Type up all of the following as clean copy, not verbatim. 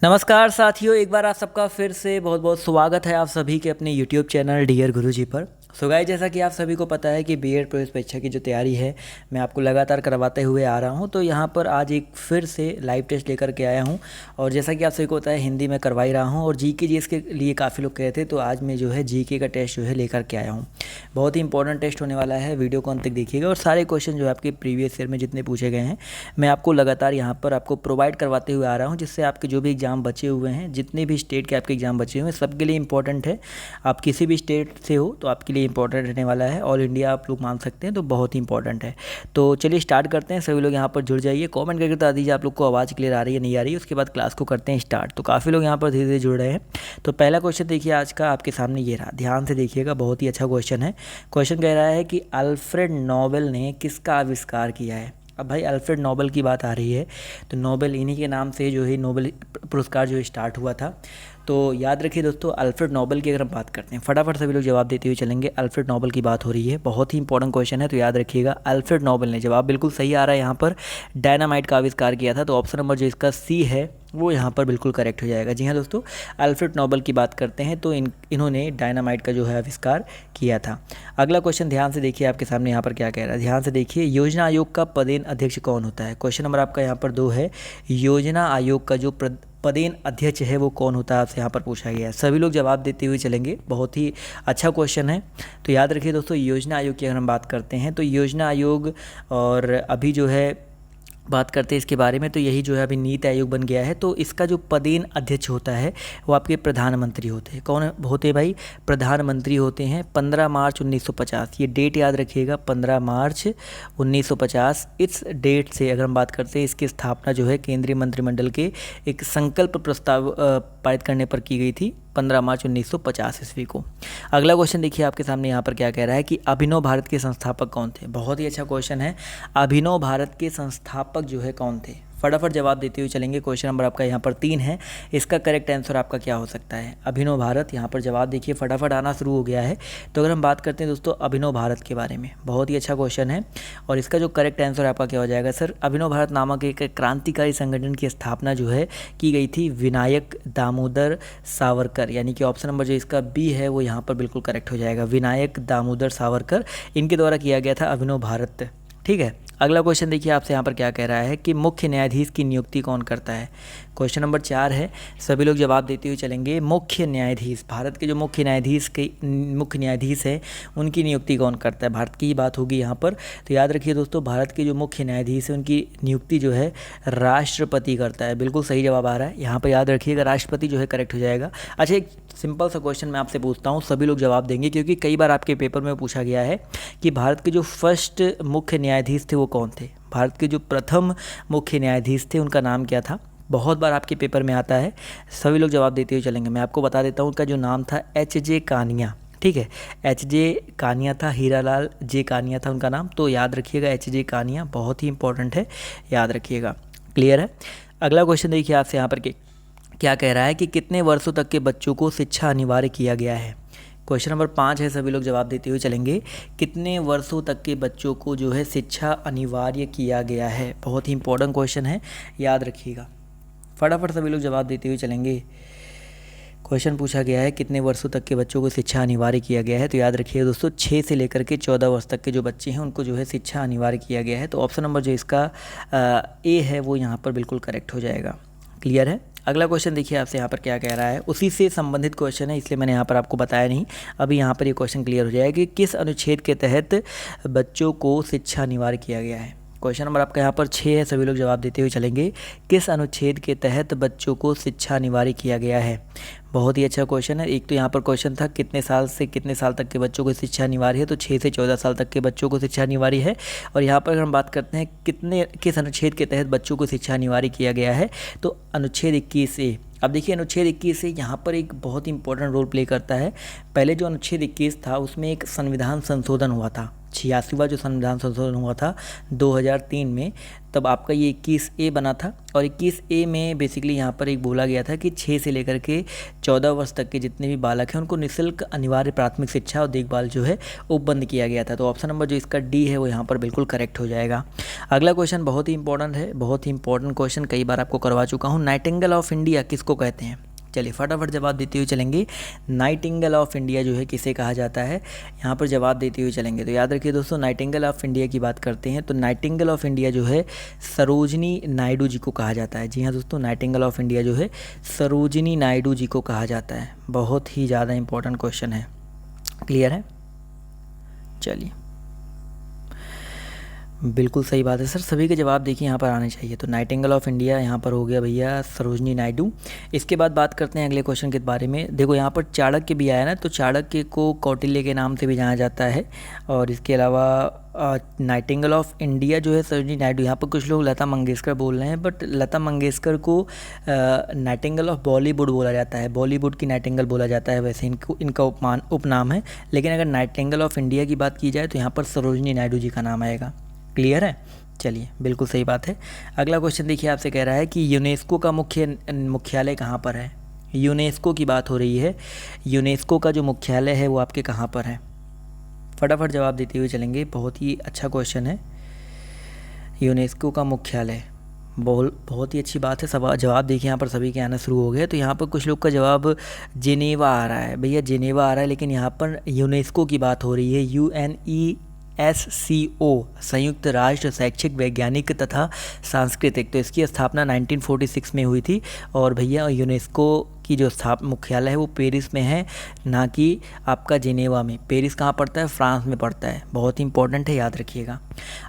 नमस्कार साथियों, एक बार आप सबका फिर से बहुत बहुत स्वागत है आप सभी के अपने YouTube चैनल डियर गुरुजी पर। सो गाइस, जैसा कि आप सभी को पता है कि बीएड प्रवेश परीक्षा की जो तैयारी है मैं आपको लगातार करवाते हुए आ रहा हूं। तो यहां पर आज एक फिर से लाइव टेस्ट लेकर के आया हूं और जैसा कि आप सभी को पता है हिंदी में करवा ही रहा हूं और जीके जी इसके लिए काफ़ी लोग कहे थे, तो आज मैं जो है जीके का टेस्ट जो है लेकर के आया हूँ। बहुत ही इंपॉर्टेंट टेस्ट होने वाला है, वीडियो को अंत तक देखिएगा और सारे क्वेश्चन जो है आपके प्रीवियस ईयर में जितने पूछे गए हैं मैं आपको लगातार यहाँ पर आपको प्रोवाइड करवाते हुए आ रहा हूँ, जिससे आपके जो भी एग्ज़ाम बचे हुए हैं, जितने भी स्टेट के आपके एग्ज़ाम बचे हुए हैं, सबके लिए इंपॉर्टेंट है। आप किसी भी स्टेट से हो तो आपके लिए इंपॉर्टेंट रहने वाला है। ऑल इंडिया आप लोग मान सकते हैं, तो बहुत ही इंपॉर्टेंट है। तो चलिए स्टार्ट करते हैं। सभी लोग यहाँ पर जुड़ जाइए, कमेंट करके बता दीजिए आप लोग को आवाज़ क्लियर आ रही है नहीं आ रही है। उसके बाद क्लास को करते हैं स्टार्ट। तो काफ़ी लोग यहाँ पर धीरे धीरे जुड़ रहे हैं। तो पहला क्वेश्चन देखिए आज का आपके सामने ये रहा, ध्यान से देखिएगा, बहुत ही अच्छा क्वेश्चन है। क्वेश्चन कह रहा है कि अल्फ्रेड नोबेल ने किसका आविष्कार किया है। अब भाई अल्फ्रेड नोबेल की बात आ रही है तो नोबेल इन्हीं के नाम से जो है नोबेल पुरस्कार जो स्टार्ट हुआ था। तो याद रखिए दोस्तों, अल्फ्रेड नोबेल की अगर हम बात करते हैं, फटाफट सभी लोग जवाब देते हुए चलेंगे। अल्फ्रेड नोबेल की बात हो रही है, बहुत ही इंपॉर्टेंट क्वेश्चन है, तो याद रखिएगा अल्फ्रेड नोबेल ने, जवाब बिल्कुल सही आ रहा है यहाँ पर, डायनामाइट का आविष्कार किया था। तो ऑप्शन नंबर जो इसका सी है वो यहाँ पर बिल्कुल करेक्ट हो जाएगा। जी हाँ दोस्तों, अल्फ्रेड नोबेल की बात करते हैं तो इन्होंने डायनामाइट का जो है आविष्कार किया था। अगला क्वेश्चन ध्यान से देखिए आपके सामने यहाँ पर क्या कह रहा है, ध्यान से देखिए। योजना आयोग का पदेन अध्यक्ष कौन होता है। क्वेश्चन नंबर आपका यहाँ पर 2 है। योजना आयोग का जो पदेन अध्यक्ष है वो कौन होता है, आपसे यहाँ पर पूछा गया है। सभी लोग जवाब देते हुए चलेंगे, बहुत ही अच्छा क्वेश्चन है। तो याद रखिए दोस्तों, योजना आयोग की अगर हम बात करते हैं तो योजना आयोग, और अभी जो है बात करते हैं इसके बारे में, तो यही जो है अभी नीति आयोग बन गया है। तो इसका जो पदेन अध्यक्ष होता है वो आपके प्रधानमंत्री होते हैं। कौन होते हैं भाई? प्रधानमंत्री होते हैं। 15 मार्च 1950, ये डेट याद रखिएगा, 15 मार्च 1950। इस डेट से अगर हम बात करते हैं, इसकी स्थापना जो है केंद्रीय मंत्रिमंडल के एक संकल्प प्रस्ताव पारित करने पर की गई थी 15 मार्च 1950 ईस्वी को। अगला क्वेश्चन देखिए आपके सामने यहाँ पर क्या कह रहा है कि अभिनव भारत के संस्थापक कौन थे। बहुत ही अच्छा क्वेश्चन है। अभिनव भारत के संस्थापक जो है कौन थे, फटाफट जवाब देते हुए चलेंगे। क्वेश्चन नंबर आपका यहाँ पर 3 है। इसका करेक्ट आंसर आपका क्या हो सकता है? अभिनव भारत। यहाँ पर जवाब देखिए फटाफट आना शुरू हो गया है। तो अगर हम बात करते हैं दोस्तों अभिनव भारत के बारे में, बहुत ही अच्छा क्वेश्चन है और इसका जो करेक्ट आंसर आपका क्या हो जाएगा सर? अभिनव भारत नामक एक क्रांतिकारी संगठन की स्थापना जो है की गई थी विनायक दामोदर सावरकर, यानी कि ऑप्शन नंबर जो इसका बी है वो यहाँ पर बिल्कुल करेक्ट हो जाएगा। विनायक दामोदर सावरकर, इनके द्वारा किया गया था अभिनव भारत। ठीक है। अगला क्वेश्चन देखिए आपसे यहाँ पर क्या कह रहा है कि मुख्य न्यायाधीश की नियुक्ति कौन करता है। क्वेश्चन नंबर 4 है। सभी लोग जवाब देते हुए चलेंगे। मुख्य न्यायाधीश, भारत के जो मुख्य न्यायाधीश है उनकी नियुक्ति कौन करता है? भारत की ही बात होगी यहाँ पर। तो याद रखिए दोस्तों, भारत के जो मुख्य न्यायाधीश है उनकी नियुक्ति जो है राष्ट्रपति करता है। बिल्कुल सही जवाब आ रहा है यहाँ पर, याद रखिएगा राष्ट्रपति जो है करेक्ट हो जाएगा। अच्छा, एक सिंपल सा क्वेश्चन मैं आपसे पूछता हूँ, सभी लोग जवाब देंगे क्योंकि कई बार आपके पेपर में पूछा गया है कि भारत के जो फर्स्ट मुख्य न्यायाधीश थे वो कौन थे। भारत के जो प्रथम मुख्य न्यायाधीश थे उनका नाम क्या था, बहुत बार आपके पेपर में आता है। सभी लोग जवाब देते हुए चलेंगे। मैं आपको बता देता हूँ, उनका जो नाम था एच.जे. कानिया। ठीक है, एच.जे. कानिया था, हीरालाल जे कानिया था उनका नाम। तो याद रखिएगा एच.जे. कानिया, बहुत ही इंपॉर्टेंट है, याद रखिएगा। क्लियर है। अगला क्वेश्चन देखिए आपसे यहाँ पर क्या कह रहा है कि कितने वर्षों तक के बच्चों को शिक्षा अनिवार्य किया गया है। क्वेश्चन नंबर 5 है। सभी लोग जवाब देते हुए चलेंगे। कितने वर्षों तक के बच्चों को जो है शिक्षा अनिवार्य किया गया है, बहुत ही इंपॉर्टेंट क्वेश्चन है, याद रखिएगा। फटाफट सभी लोग जवाब देते हुए चलेंगे। क्वेश्चन पूछा गया है कितने वर्षों तक के बच्चों को शिक्षा अनिवार्य किया गया है। तो याद रखिएगा दोस्तों, 6 से लेकर के 14 वर्ष तक के जो बच्चे हैं उनको जो है शिक्षा अनिवार्य किया गया है। तो ऑप्शन नंबर जो इसका ए है वो यहाँ पर बिल्कुल करेक्ट हो जाएगा। क्लियर है। अगला क्वेश्चन देखिए आपसे यहाँ पर क्या कह रहा है, उसी से संबंधित क्वेश्चन है इसलिए मैंने यहाँ पर आपको बताया नहीं। अभी यहाँ पर ये क्वेश्चन क्लियर हो जाएगा कि किस अनुच्छेद के तहत बच्चों को शिक्षा अनिवार्य किया गया है। क्वेश्चन नंबर आपका यहाँ पर 6 है। सभी लोग जवाब देते हुए चलेंगे। किस अनुच्छेद के तहत बच्चों को शिक्षा अनिवार्य किया गया है। बहुत ही अच्छा क्वेश्चन है। एक तो यहाँ पर क्वेश्चन था कितने साल से कितने साल तक के बच्चों को शिक्षा अनिवार्य है, तो 6 से 14 साल तक के बच्चों को शिक्षा अनिवार्य है। और यहाँ पर अगर हम बात करते हैं किस अनुच्छेद के तहत बच्चों को शिक्षा अनिवार्य किया गया है, तो अनुच्छेद 21A। अब देखिए अनुच्छेद 21 यहाँ पर एक बहुत इंपॉर्टेंट रोल प्ले करता है। पहले जो अनुच्छेद 21 था उसमें एक संविधान संशोधन हुआ था, 86वां जो संविधान संशोधन हुआ था 2003 में। तब आपका ये 21A बना था। और 21A में बेसिकली यहाँ पर एक बोला गया था कि 6 से लेकर के 14 वर्ष तक के जितने भी बालक हैं उनको निःशुल्क अनिवार्य प्राथमिक शिक्षा और देखभाल जो है वो बंद किया गया था। तो ऑप्शन नंबर जो इसका डी है वो यहाँ पर बिल्कुल करेक्ट हो जाएगा। अगला क्वेश्चन बहुत ही इंपॉर्टेंट है, बहुत ही इंपॉर्टेंट क्वेश्चन, कई बार आपको करवा चुका हूँ। नाइटिंगेल ऑफ इंडिया किसको कहते हैं? चलिए फटाफट जवाब देते हुए चलेंगे। नाइटिंगेल ऑफ इंडिया जो है किसे कहा जाता है, यहाँ पर जवाब देते हुए चलेंगे। तो याद रखिए दोस्तों, नाइटिंगेल ऑफ इंडिया की बात करते हैं तो नाइटिंगेल ऑफ इंडिया जो है सरोजिनी नायडू जी को कहा जाता है। जी हाँ दोस्तों, नाइटिंगेल ऑफ इंडिया जो है सरोजिनी नायडू जी को कहा जाता है। बहुत ही ज़्यादा इंपॉर्टेंट क्वेश्चन है। क्लियर है? चलिए, बिल्कुल सही बात है सर, सभी के जवाब देखिए यहाँ पर आने चाहिए। तो नाइटिंगेल ऑफ इंडिया यहाँ पर हो गया भैया सरोजनी नायडू। इसके बाद बात करते हैं अगले क्वेश्चन के बारे में। देखो यहाँ पर चाणक्य भी आया ना, तो चाणक्य को कौटिल्य के नाम से भी जाना जाता है। और इसके अलावा नाइटिंगेल ऑफ इंडिया जो है सरोजनी नायडू। यहाँ पर कुछ लोग लता मंगेशकर बोल रहे हैं, बट लता मंगेशकर को नाइटिंगेल ऑफ बॉलीवुड बोला जाता है, बॉलीवुड की नाइटिंगेल बोला जाता है, वैसे इनका उपनाम है। लेकिन अगर नाइटिंगेल ऑफ इंडिया की बात की जाए तो यहाँ पर सरोजनी नायडू जी का नाम आएगा। क्लियर है? चलिए, बिल्कुल सही बात है। अगला क्वेश्चन देखिए, आपसे कह रहा है कि यूनेस्को का मुख्यालय कहाँ पर है? यूनेस्को की बात हो रही है। यूनेस्को का जो मुख्यालय है वो आपके कहाँ पर है? फटाफट जवाब देते हुए चलेंगे। बहुत ही अच्छा क्वेश्चन है। यूनेस्को का मुख्यालय, बहुत ही अच्छी बात है। सब जवाब देखिए यहाँ पर सभी के आना शुरू हो गए। तो यहाँ पर कुछ लोग का जवाब जिनेवा आ रहा है। भैया जिनेवा आ रहा है, लेकिन यहाँ पर यूनेस्को की बात हो रही है। UNESCO, संयुक्त राष्ट्र शैक्षिक वैज्ञानिक तथा सांस्कृतिक। तो इसकी स्थापना 1946 में हुई थी। और भैया यूनेस्को की जो मुख्यालय है वो पेरिस में है, ना कि आपका जिनेवा में। पेरिस कहाँ पड़ता है? फ्रांस में पड़ता है। बहुत ही इंपॉर्टेंट है, याद रखिएगा।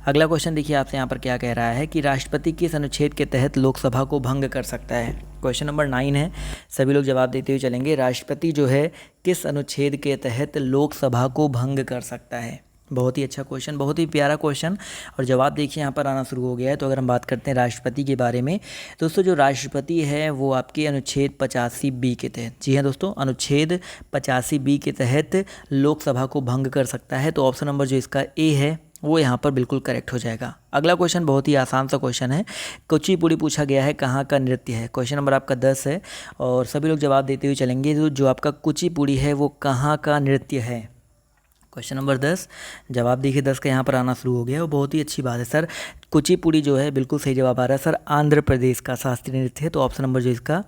अगला क्वेश्चन देखिए, आपसे यहाँ पर क्या कह रहा है कि राष्ट्रपति किस अनुच्छेद के तहत लोकसभा को भंग कर सकता है? क्वेश्चन नंबर 9 है, सभी लोग जवाब देते हुए चलेंगे। राष्ट्रपति जो है किस अनुच्छेद के तहत लोकसभा को भंग कर सकता है? बहुत ही अच्छा क्वेश्चन, बहुत ही प्यारा क्वेश्चन। और जवाब देखिए यहाँ पर आना शुरू हो गया है। तो अगर हम बात करते हैं राष्ट्रपति के बारे में, दोस्तों जो राष्ट्रपति है वो आपके अनुच्छेद 85B के तहत, जी हाँ दोस्तों, अनुच्छेद 85B के तहत लोकसभा को भंग कर सकता है। तो ऑप्शन नंबर जो इसका ए है वो यहाँ पर बिल्कुल करेक्ट हो जाएगा। अगला क्वेश्चन बहुत ही आसान सा क्वेश्चन है। कुचिपुड़ी पूछा गया है, कहाँ का नृत्य है? क्वेश्चन नंबर आपका 10 है और सभी लोग जवाब देते हुए चलेंगे। जो आपका कुचिपुड़ी है वो कहाँ का नृत्य है? क्वेश्चन नंबर 10, जवाब देखिए 10 का यहाँ पर आना शुरू हो गया और बहुत ही अच्छी बात है सर। कुचिपुड़ी जो है बिल्कुल सही जवाब आ रहा है सर, आंध्र प्रदेश का शास्त्रीय नृत्य है। तो ऑप्शन नंबर जो इसका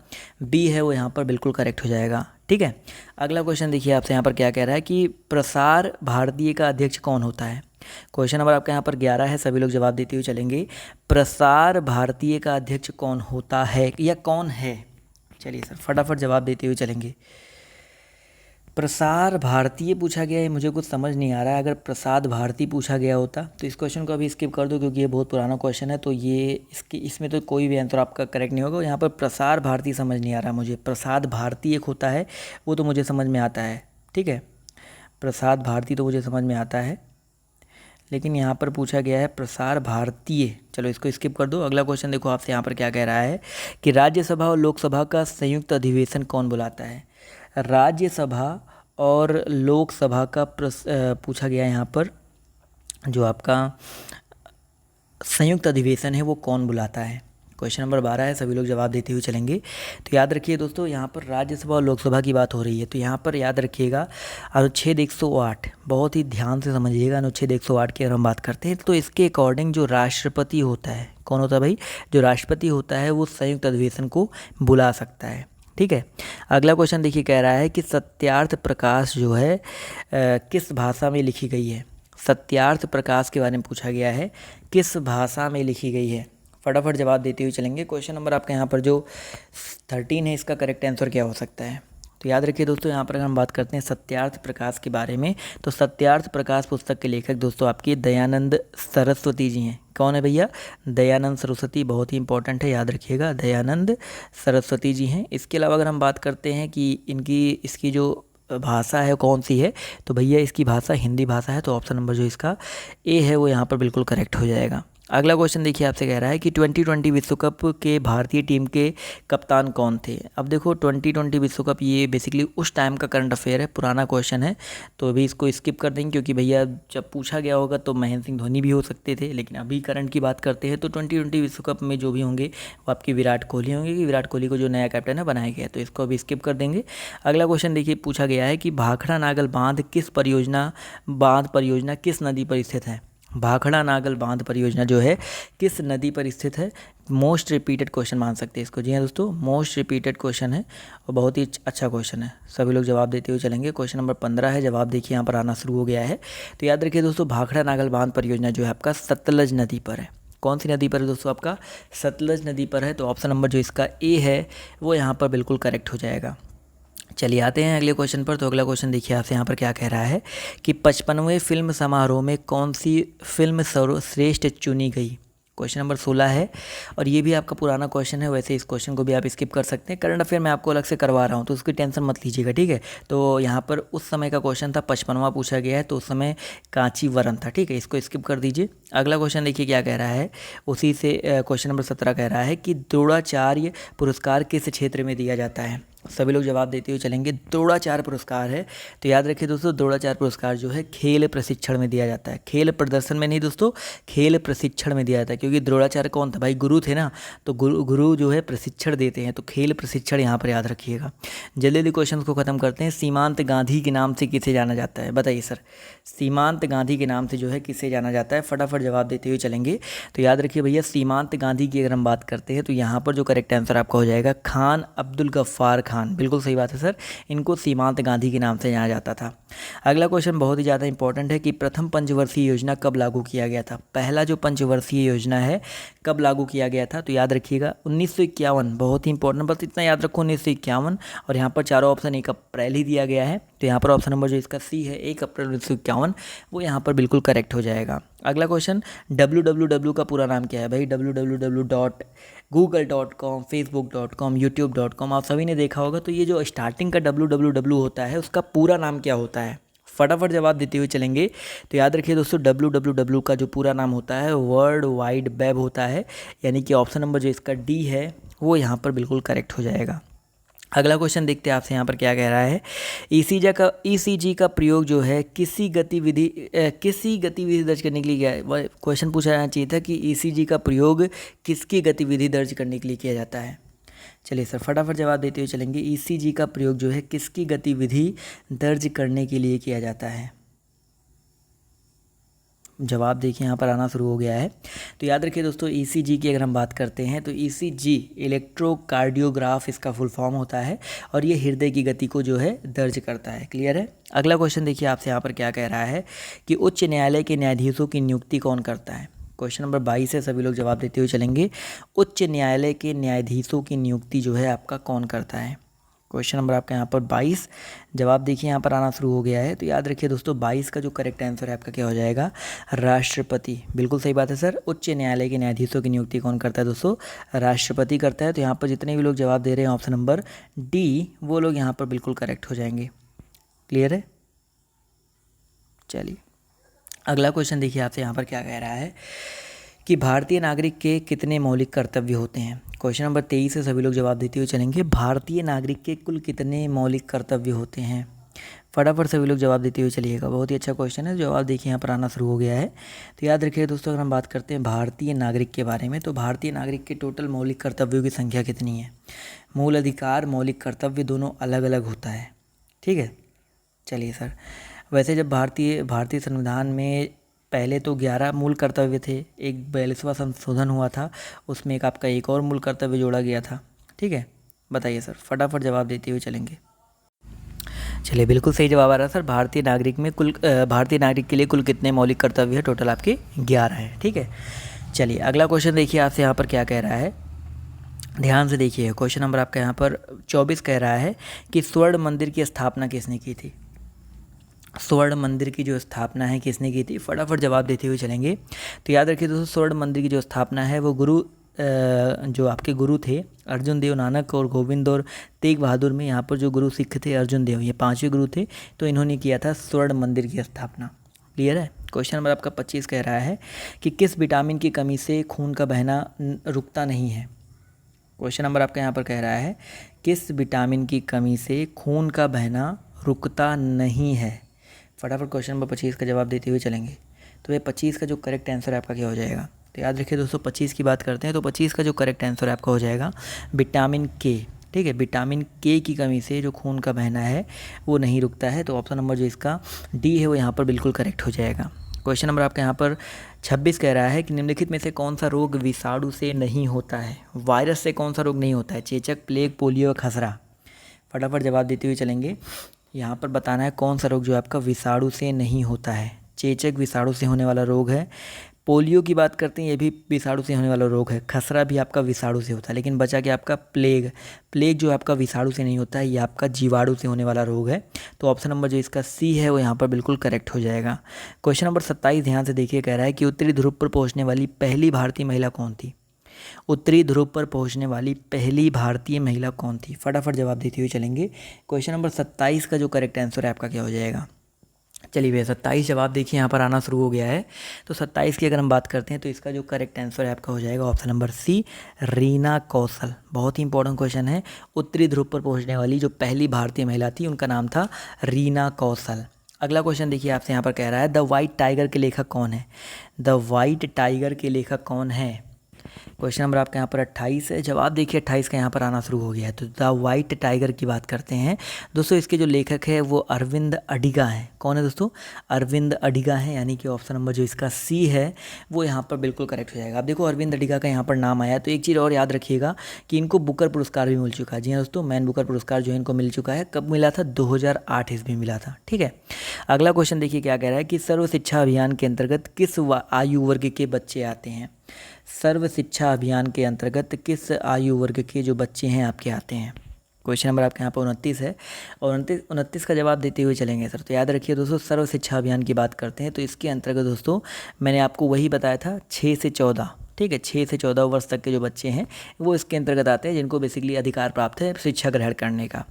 बी है वो यहाँ पर बिल्कुल करेक्ट हो जाएगा। ठीक है, अगला क्वेश्चन देखिए, आपसे यहाँ पर क्या कह रहा है कि प्रसार भारतीय का अध्यक्ष कौन होता है? क्वेश्चन नंबर आपका यहाँ पर 11 है, सभी लोग जवाब देते हुए चलेंगे। प्रसार भारतीय का अध्यक्ष कौन होता है या कौन है? चलिए सर फटाफट जवाब देते हुए चलेंगे। प्रसार भारतीय पूछा गया है, मुझे कुछ समझ नहीं आ रहा है। अगर प्रसाद भारती पूछा गया होता तो इस क्वेश्चन को अभी स्किप कर दो, क्योंकि ये बहुत पुराना क्वेश्चन है। तो ये इसमें तो कोई भी आंसर आपका करेक्ट नहीं होगा। यहाँ पर प्रसार भारती समझ नहीं आ रहा मुझे। प्रसाद भारती एक होता है, वो तो मुझे समझ में आता है। ठीक है, प्रसाद भारती तो मुझे समझ में आता है, लेकिन यहाँ पर पूछा गया है प्रसार भारतीय। चलो इसको स्किप कर दो। अगला क्वेश्चन देखो, आपसे यहाँ पर क्या कह रहा है कि राज्यसभा और लोकसभा का संयुक्त अधिवेशन कौन बुलाता है? राज्यसभा और लोकसभा का पूछा गया है यहाँ पर, जो आपका संयुक्त अधिवेशन है वो कौन बुलाता है? क्वेश्चन नंबर 12 है, सभी लोग जवाब देते हुए चलेंगे। तो याद रखिए दोस्तों, यहाँ पर राज्यसभा और लोकसभा की बात हो रही है। तो यहाँ पर याद रखिएगा अनुच्छेद 108, बहुत ही ध्यान से समझिएगा। अनुच्छेद 108 की अगर हम बात करते हैं तो इसके अकॉर्डिंग जो राष्ट्रपति होता है, कौन होता है भाई? जो राष्ट्रपति होता है वो संयुक्त अधिवेशन को बुला सकता है। ठीक है, अगला क्वेश्चन देखिए, कह रहा है कि सत्यार्थ प्रकाश जो है किस भाषा में लिखी गई है? सत्यार्थ प्रकाश के बारे में पूछा गया है, किस भाषा में लिखी गई है? फटाफट जवाब देते हुए चलेंगे। क्वेश्चन नंबर आपका यहाँ पर जो 13 है, इसका करेक्ट आंसर क्या हो सकता है? तो याद रखिए दोस्तों, यहाँ पर अगर हम बात करते हैं सत्यार्थ प्रकाश के बारे में, तो सत्यार्थ प्रकाश पुस्तक के लेखक दोस्तों आपके दयानंद सरस्वती जी हैं। कौन है भैया? दयानंद सरस्वती, बहुत ही इंपॉर्टेंट है, याद रखिएगा, दयानंद सरस्वती जी हैं। इसके अलावा अगर हम बात करते हैं कि इसकी जो भाषा है कौन सी है, तो भैया इसकी भाषा हिंदी भाषा है। तो ऑप्शन नंबर जो इसका ए है वो यहाँ पर बिल्कुल करेक्ट हो जाएगा। अगला क्वेश्चन देखिए आपसे कह रहा है कि 2020 विश्व कप के भारतीय टीम के कप्तान कौन थे। अब देखो 2020 विश्व कप ये बेसिकली उस टाइम का करंट अफेयर है, पुराना क्वेश्चन है, तो अभी इसको स्किप कर देंगे क्योंकि भैया जब पूछा गया होगा तो महेंद्र सिंह धोनी भी हो सकते थे, लेकिन अभी करंट की बात करते हैं तो 2020 विश्व कप में जो भी होंगे वो आपके विराट कोहली होंगे, कि विराट कोहली को जो नया कैप्टन है बनाया गया है, तो इसको अभी स्किप कर देंगे। अगला क्वेश्चन देखिए पूछा गया है कि भाखड़ा नागल बांध परियोजना किस नदी पर स्थित है। भाखड़ा नागल बांध परियोजना जो है किस नदी पर स्थित है। मोस्ट रिपीटेड क्वेश्चन मान सकते हैं इसको। जी हाँ दोस्तों, मोस्ट रिपीटेड क्वेश्चन है और बहुत ही अच्छा क्वेश्चन है, सभी लोग जवाब देते हुए चलेंगे। क्वेश्चन नंबर 15 है, जवाब देखिए यहाँ पर आना शुरू हो गया है। तो याद रखिए दोस्तों, भाखड़ा नागल बांध परियोजना जो है आपका सतलज नदी पर है। कौन सी नदी पर है दोस्तों? आपका सतलज नदी पर है। तो ऑप्शन नंबर जो इसका ए है वो यहाँ पर बिल्कुल करेक्ट हो जाएगा। चलिए आते हैं अगले क्वेश्चन पर। तो अगला क्वेश्चन देखिए आपसे यहाँ पर क्या कह रहा है कि 55वें फिल्म समारोह में कौन सी फिल्म सर्वश्रेष्ठ चुनी गई। क्वेश्चन नंबर 16 है और ये भी आपका पुराना क्वेश्चन है, वैसे इस क्वेश्चन को भी आप स्किप कर सकते हैं। करंट अफेयर मैं आपको अलग से करवा रहा हूँ तो उसकी टेंशन मत लीजिएगा, ठीक है। तो यहाँ पर उस समय का क्वेश्चन था, 55वां पूछा गया है, तो उस समय कांचीवरम था, ठीक है, इसको स्किप कर दीजिए। अगला क्वेश्चन देखिए क्या कह रहा है, उसी से क्वेश्चन नंबर 17 कह रहा है कि द्रोणाचार्य पुरस्कार किस क्षेत्र में दिया जाता है। सभी लोग जवाब देते हुए चलेंगे। द्रोणाचार्य पुरस्कार है, तो याद रखिए दोस्तों, द्रोणाचार्य पुरस्कार जो है खेल प्रशिक्षण में दिया जाता है, खेल प्रदर्शन में नहीं दोस्तों, खेल प्रशिक्षण में दिया जाता है। क्योंकि द्रोणाचार्य कौन था भाई? गुरु थे ना, तो गुरु जो है प्रशिक्षण देते हैं, तो खेल प्रशिक्षण यहाँ पर याद रखिएगा। जल्दी जल्दी क्वेश्चन को खत्म करते हैं। सीमांत गांधी के नाम से किसे जाना जाता है? बताइए सर, सीमांत गांधी के नाम से जो है किसे जाना जाता है? फटाफट जवाब देते हुए चलेंगे। तो याद रखिए भैया, सीमांत गांधी की अगर हम बात करते हैं तो यहाँ पर जो करेक्ट आंसर आपका हो जाएगा खान अब्दुल गफ्फार खान। बिल्कुल सही बात है सर, इनको सीमांत गांधी के नाम से जाना जाता था। अगला क्वेश्चन बहुत ही ज़्यादा इंपॉर्टेंट है कि प्रथम पंचवर्षीय योजना कब लागू किया गया था। पहला जो पंचवर्षीय योजना है कब लागू किया गया था? तो याद रखिएगा 1951, बहुत ही इंपॉर्टेंट, बस इतना याद रखो 1951। और यहाँ पर चारों ऑप्शन 1 अप्रैल ही दिया गया है, तो यहाँ पर ऑप्शन नंबर जो इसका सी है 1 अप्रैल 1951, वो यहाँ पर बिल्कुल करेक्ट हो जाएगा। अगला क्वेश्चन, www का पूरा नाम क्या है भाई? www.google.com, facebook.com, youtube.com, आप सभी ने देखा होगा। तो ये जो स्टार्टिंग का www होता है उसका पूरा नाम क्या होता है? फटाफट जवाब देते हुए चलेंगे। तो याद रखिए दोस्तों, www का जो पूरा नाम होता है वर्ल्ड वाइड वेब होता है, यानी कि ऑप्शन नंबर जो इसका डी है वो यहाँ पर बिल्कुल करेक्ट हो जाएगा। अगला क्वेश्चन देखते हैं आपसे यहाँ पर क्या कह रहा है। ईसीजी का प्रयोग जो है किसी गतिविधि दर्ज करने के लिए किया है। क्वेश्चन पूछा जाना चाहिए था कि ईसीजी का प्रयोग किसकी गतिविधि दर्ज करने के लिए किया जाता है। चलिए सर, फटाफट जवाब देते हुए चलेंगे। ईसीजी का प्रयोग जो है किसकी गतिविधि दर्ज करने के लिए किया जाता है? जवाब देखिए यहाँ पर आना शुरू हो गया है। तो याद रखिए दोस्तों, ईसीजी की अगर हम बात करते हैं तो ईसीजी इलेक्ट्रोकार्डियोग्राफ इसका फुल फॉर्म होता है और ये हृदय की गति को जो है दर्ज करता है। क्लियर है। अगला क्वेश्चन देखिए आपसे यहाँ पर क्या कह रहा है कि उच्च न्यायालय के न्यायाधीशों की नियुक्ति कौन करता है। क्वेश्चन नंबर 22 है, सभी लोग जवाब देते हुए चलेंगे। उच्च न्यायालय के न्यायाधीशों की नियुक्ति जो है आपका कौन करता है? क्वेश्चन नंबर आपका यहाँ पर 22, जवाब देखिए यहाँ पर आना शुरू हो गया है। तो याद रखिए दोस्तों, 22 का जो करेक्ट आंसर है आपका क्या हो जाएगा? राष्ट्रपति। बिल्कुल सही बात है सर, उच्च न्यायालय के न्यायाधीशों की नियुक्ति कौन करता है दोस्तों? राष्ट्रपति करता है। तो यहाँ पर जितने भी लोग जवाब दे रहे हैं ऑप्शन नंबर डी, वो लोग यहाँ पर बिल्कुल करेक्ट हो जाएंगे। क्लियर है। चलिए अगला क्वेश्चन देखिए आपसे यहाँ पर क्या कह रहा है कि भारतीय नागरिक के कितने मौलिक कर्तव्य होते हैं। क्वेश्चन नंबर 23 से सभी लोग जवाब देते हुए चलेंगे। भारतीय नागरिक के कुल कितने मौलिक कर्तव्य होते हैं? फटाफट सभी लोग जवाब देते हुए चलिएगा। बहुत ही अच्छा क्वेश्चन है, जवाब देखिए यहाँ पर आना शुरू हो गया है। तो याद रखिए दोस्तों, अगर हम बात करते हैं भारतीय नागरिक के बारे में, तो भारतीय नागरिक के टोटल मौलिक कर्तव्यों की संख्या कितनी है? मूल अधिकार, मौलिक कर्तव्य दोनों अलग अलग होता है, ठीक है। चलिए सर, वैसे जब भारतीय संविधान में पहले तो 11 मूल कर्तव्य थे, एक 42वां संशोधन हुआ था, उसमें एक आपका एक और मूल कर्तव्य जोड़ा गया था, ठीक है। बताइए सर, फटाफट जवाब देते हुए चलेंगे। चलिए बिल्कुल सही जवाब आ रहा है सर। भारतीय नागरिक के लिए कुल कितने मौलिक कर्तव्य है? टोटल आपके 11 हैं, ठीक है। चलिए अगला क्वेश्चन देखिए आपसे यहाँ पर क्या कह रहा है, ध्यान से देखिए। क्वेश्चन नंबर आपका यहाँ पर 24 कह रहा है कि स्वर्ण मंदिर की स्थापना किसने की थी? स्वर्ण मंदिर की जो स्थापना है किसने की थी? फटाफट जवाब देते हुए चलेंगे। तो याद रखिए दोस्तों, स्वर्ण मंदिर की जो स्थापना है वो जो आपके गुरु थे अर्जुन देव नानक और गोविंद और तेग बहादुर में, यहाँ पर जो गुरु सिख थे अर्जुन देव, ये 5वें गुरु थे, तो इन्होंने किया था स्वर्ण मंदिर की स्थापना। क्लियर है। क्वेश्चन नंबर आपका 25 कह रहा है कि किस विटामिन की कमी से खून का बहना रुकता नहीं है। क्वेश्चन नंबर आपका यहाँ पर कह रहा है किस विटामिन की कमी से खून का बहना रुकता नहीं है। फटाफट क्वेश्चन नंबर 25 का जवाब देते हुए चलेंगे। तो ये 25 का जो करेक्ट आंसर है आपका क्या हो जाएगा। तो याद रखिए दोस्तों 25 की बात करते हैं तो 25 का जो करेक्ट आंसर आपका हो जाएगा विटामिन के। ठीक है, विटामिन के की कमी से जो खून का बहना है वो नहीं रुकता है। तो ऑप्शन नंबर जो इसका डी है वो यहाँ पर बिल्कुल करेक्ट हो जाएगा। क्वेश्चन नंबर आपका यहाँ पर 26 कह रहा है कि निम्नलिखित में से कौन सा रोग विषाणु से नहीं होता है। वायरस से कौन सा रोग नहीं होता है। चेचक, प्लेग, पोलियो, खसरा। फटाफट जवाब देते हुए चलेंगे। यहाँ पर बताना है कौन सा रोग जो आपका विषाणु से नहीं होता है। चेचक विषाणु से होने वाला रोग है। पोलियो की बात करते हैं, ये भी विषाणु से होने वाला रोग है। खसरा भी आपका विषाणु से होता है। लेकिन बचा कि आपका प्लेग। प्लेग जो आपका विषाणु से नहीं होता है, ये आपका जीवाणु से होने वाला रोग है। तो ऑप्शन नंबर जो इसका सी है वो यहाँ पर बिल्कुल करेक्ट हो जाएगा। क्वेश्चन नंबर 27 ध्यान से देखिए, कह रहा है कि उत्तरी ध्रुव पर पहुँचने वाली पहली भारतीय महिला कौन थी। उत्तरी ध्रुव पर पहुंचने वाली पहली भारतीय महिला कौन थी। फटाफट जवाब देते हुए चलेंगे। क्वेश्चन नंबर 27 का जो करेक्ट आंसर है आपका क्या हो जाएगा। चलिए भैया 27 जवाब देखिए यहाँ पर आना शुरू हो गया है। तो 27 की अगर हम बात करते हैं तो इसका जो करेक्ट आंसर है आपका हो जाएगा ऑप्शन नंबर सी, रीना कौशल। बहुत ही इंपॉर्टेंट क्वेश्चन है। उत्तरी ध्रुव पर पहुंचने वाली जो पहली भारतीय महिला थी उनका नाम था रीना कौशल। अगला क्वेश्चन देखिए आपसे यहाँ पर कह रहा है द वाइट टाइगर के लेखक कौन है। द वाइट टाइगर के लेखक कौन है। क्वेश्चन नंबर आपका यहाँ पर 28 है। जवाब देखिए 28 का यहाँ पर आना शुरू हो गया है। तो द वाइट टाइगर की बात करते हैं दोस्तों। इसके जो लेखक है वो अरविंद अडिगा हैं। कौन है दोस्तों, अरविंद अडिगा हैं। यानी कि ऑप्शन नंबर जो इसका सी है वो यहाँ पर बिल्कुल करेक्ट हो जाएगा। आप देखो अरविंद अडिगा का यहाँ पर नाम आया। तो एक चीज़ और याद रखिएगा कि इनको बुकर पुरस्कार भी मिल चुका है। जी हाँ दोस्तों, मैन बुकर पुरस्कार जो इनको मिल चुका है। कब मिला था, 2008 ईस्वी मिला था। ठीक है, अगला क्वेश्चन देखिए क्या कह रहा है कि सर्व शिक्षा अभियान के अंतर्गत किस आयु वर्ग के बच्चे आते हैं। सर्व शिक्षा अभियान के अंतर्गत किस आयु वर्ग के जो बच्चे हैं आपके आते हैं। क्वेश्चन नंबर आपके यहाँ पर 29 है और 29 का जवाब देते हुए चलेंगे सर। तो याद रखिए दोस्तों सर्व शिक्षा अभियान की बात करते हैं तो इसके अंतर्गत दोस्तों मैंने आपको वही बताया था 6 से 14। ठीक है, 6 से 14 वर्ष तक के जो बच्चे हैं वो इसके अंतर्गत आते हैं जिनको बेसिकली अधिकार प्राप्त है शिक्षा ग्रहण करने का।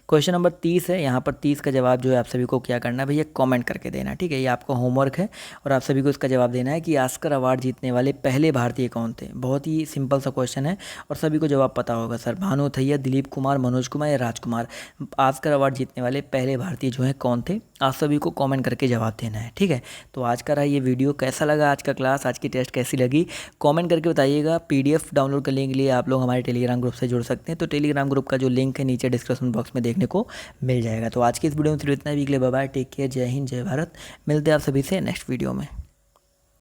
क्वेश्चन नंबर 30 है। यहाँ पर 30 का जवाब जो है आप सभी को क्या करना है भैया, कमेंट करके देना। ठीक है, ये आपका होमवर्क है और आप सभी को इसका जवाब देना है कि ऑस्कर अवार्ड जीतने वाले पहले भारतीय कौन थे। बहुत ही सिंपल सा क्वेश्चन है और सभी को जवाब पता होगा सर। भानु थैया, दिलीप कुमार, मनोज कुमार या राजकुमार। ऑस्कर अवार्ड जीतने वाले पहले भारतीय जो हैं कौन थे, आप सभी को कमेंट करके जवाब देना है। ठीक है, तो आज का रहा ये वीडियो। कैसा लगा आज का क्लास, आज की टेस्ट कैसी लगी, कमेंट करके बताइएगा। पीडीएफ डाउनलोड करने के लिए आप लोग हमारे टेलीग्राम ग्रुप से जुड़ सकते हैं। तो टेलीग्राम ग्रुप का जो लिंक है नीचे डिस्क्रिप्शन बॉक्स में देखने को मिल जाएगा। तो आज की इस वीडियो में सिर्फ इतना ही। बाय बाय, टेक केयर, जय हिंद, जय भारत। मिलते हैं आप सभी से नेक्स्ट वीडियो में।